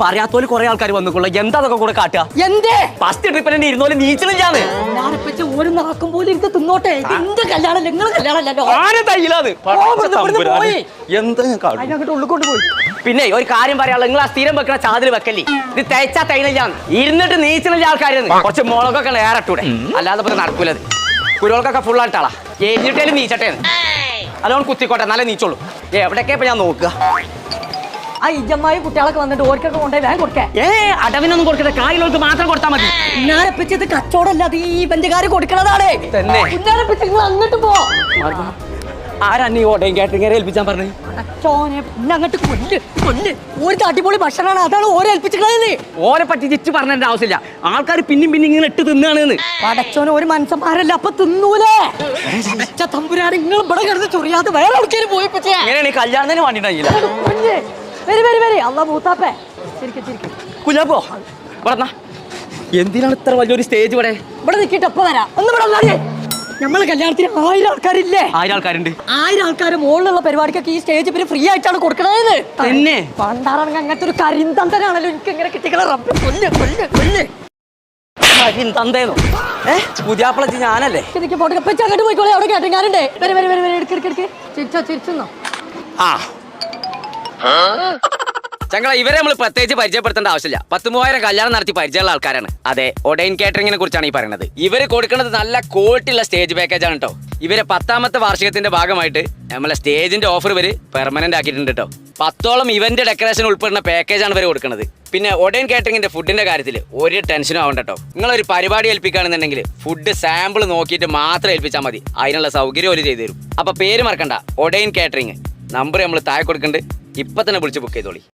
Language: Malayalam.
പറയാത്തോല് കൊറേ ആൾക്കാർ വന്നിട്ടുള്ള എന്താ അതൊക്കെ കൂടെ കാട്ടുക എന്തേ ഫസ്റ്റ് ട്രിപ്പിൽ തന്നെ ഇരുന്നോലെ നീച്ചണില്ലാന്ന് ഒരു നാക്കും പോലെ ഇരുന്ന് തിന്നോട്ടെ എന്റെ കല്യാണം നിങ്ങൾ കല്യാണമല്ലോ ഉള്ളിക്കൊണ്ട് പോയി. പിന്നെ ഒരു കാര്യം പറയാനുള്ള നിങ്ങൾ ആ സ്ഥിരം വെക്കണ ചാതിൽ വെക്കല്ലേ ഇത് തേച്ചാ തൈനില്ലാന്ന് ഇരുന്നിട്ട് നീച്ചണില്ല ആൾക്കാർ കുറച്ച് മുളകൊക്കെ ഏറട്ടൂടെ അല്ലാതെ നടക്കൂലത് കുരുവൾക്കൊക്കെ ഫുൾ ആയിട്ടാളാ എഴുതിട്ടേലും നീച്ചട്ടെ അതുകൊണ്ട് കുത്തിക്കോട്ടെ നല്ല നീച്ചോളൂ എവിടേക്കാ ഇപ്പൊ ഞാൻ നോക്കുക ആ ഇജമ്മായി കുട്ടികളൊക്കെ വന്നിട്ട് ഓർക്കൊക്കെ കൊണ്ടുപോയി വേഗം കൊടുക്കേ അടവിനൊന്നും കൊടുക്കട്ടെ കായിലോൾക്ക് മാത്രം കൊടുത്താൽ മതി ഉന്നാരപ്പിച്ചത് കച്ചവടമല്ലാതെ ഈ ബന്ധുകാര് കൊടുക്കണതാണ് തന്നെ ഉന്നാരപ്പിച്ച് നിങ്ങൾ അങ്ങോട്ട് പോ ആരാ നീ ഓടയും കാറ്ററിംഗ് ഏൽപ്പിച്ചാൻ പറഞ്ഞു അങ്ങോട്ട് കൊല്ല് കൊല്ല് ഒരു അടിപൊളി ഭക്ഷണമാണ് അതാണ് ഓരോ ഏൽപ്പിച്ചിട്ടുള്ളത് ഓരെ പറ്റി തിരിച്ചു പറഞ്ഞതിന്റെ ആവശ്യമില്ല ആൾക്കാർ പിന്നും ഇങ്ങനെ ഇട്ട് തിന്നാണ് പടച്ചോനെ ഒരു മനുഷ്യന്മാരല്ല അപ്പൊ തിന്നൂലേ തമ്പുരാണ് നിങ്ങൾ ഇവിടെ കിടന്ന് ചൊറിയാതെ വേറെ ആൾക്കാർ പോയിപ്പിച്ചേ ഇങ്ങനെയാണ് കല്യാണത്തിന് വേണ്ടിയില്ല അല്ല മൂത്താപ്പേ കുഞ്ഞാപ്പോ ഇവിടെ എന്തിനാണ് ഇത്ര വലിയൊരു സ്റ്റേജ് ഇവിടെ ഇവിടെ നിൽക്കിട്ട് എപ്പോ വരാം ഒന്ന് ഇവിടെ നമ്മളെ കല്യാണത്തിന് 1000 ആൾക്കാരില്ലേ 1000 ആൾക്കാരുണ്ട് 1000 ആൾക്കാർ മുകളിലുള്ള പരിപാടിക്കൊക്കെ ഈ സ്റ്റേജ് പിന്നെ ഫ്രീ ആയിട്ടാണ് കൊടുക്കണത് തന്നെ പണ്ടാറങ്ങ അങ്ങനത്തെ ഒരു കരിന്തന്തനാണല്ലോ എനിക്ക് ഇങ്ങനെ കിട്ടിക്കണ തന്തേന്നോ പുതിയാപ്പിളച്ച് ഞാനല്ലേ എനിക്ക് പോട്ടെ അങ്ങോട്ട് പോയിക്കോളെ അവിടെ കേട്ടങ്ങാറുണ്ടേ ചിരിച്ചോ ആ ചങ്ങള ഇവരെ നമ്മൾ പ്രത്യേകിച്ച് പരിചയപ്പെടുത്തേണ്ട ആവശ്യമില്ല 10,000 കല്യാണം നടത്തി പരിചയമുള്ള ആൾക്കാരാണ് അതെ ഒഡൈൻ കാറ്ററിംഗിനെ കുറിച്ചാണ് ഈ പറയുന്നത് ഇവര് കൊടുക്കുന്നത് നല്ല ക്വാളിറ്റി ഉള്ള സ്റ്റേജ് പാക്കേജ് ആണ് കേട്ടോ ഇവരെ 10ാമത്തെ വാർഷികത്തിന്റെ ഭാഗമായിട്ട് നമ്മളെ സ്റ്റേജിന്റെ ഓഫർ ഇവര് പെർമനന്റ് ആക്കിയിട്ടുണ്ട് കേട്ടോ 10ഓളം ഇവന്റ് ഡെക്കറേഷൻ ഉൾപ്പെടുന്ന പാക്കേജ് ആണ് ഇവര് കൊടുക്കുന്നത് പിന്നെ ഒഡൈൻ കാറ്ററിംഗിന്റെ ഫുഡിന്റെ കാര്യത്തിൽ ഒരു ടെൻഷനും ആവണ്ട കേട്ടോ നിങ്ങളൊരു പരിപാടി ഏൽപ്പിക്കുകയാണെന്നുണ്ടെങ്കിൽ ഫുഡ് സാമ്പിൾ നോക്കിയിട്ട് മാത്രം ഏൽപ്പിച്ചാൽ മതി അതിനുള്ള സൗകര്യം ഒരു ചെയ്തു തരും അപ്പൊ പേര് മറക്കണ്ട ഒഡൈൻ കാറ്ററിംഗ് നമ്പർ നമ്മൾ താഴെ കൊടുക്കുന്നുണ്ട് ഇപ്പൊ തന്നെ വിളിച്ച് ബുക്ക് ചെയ്തോളി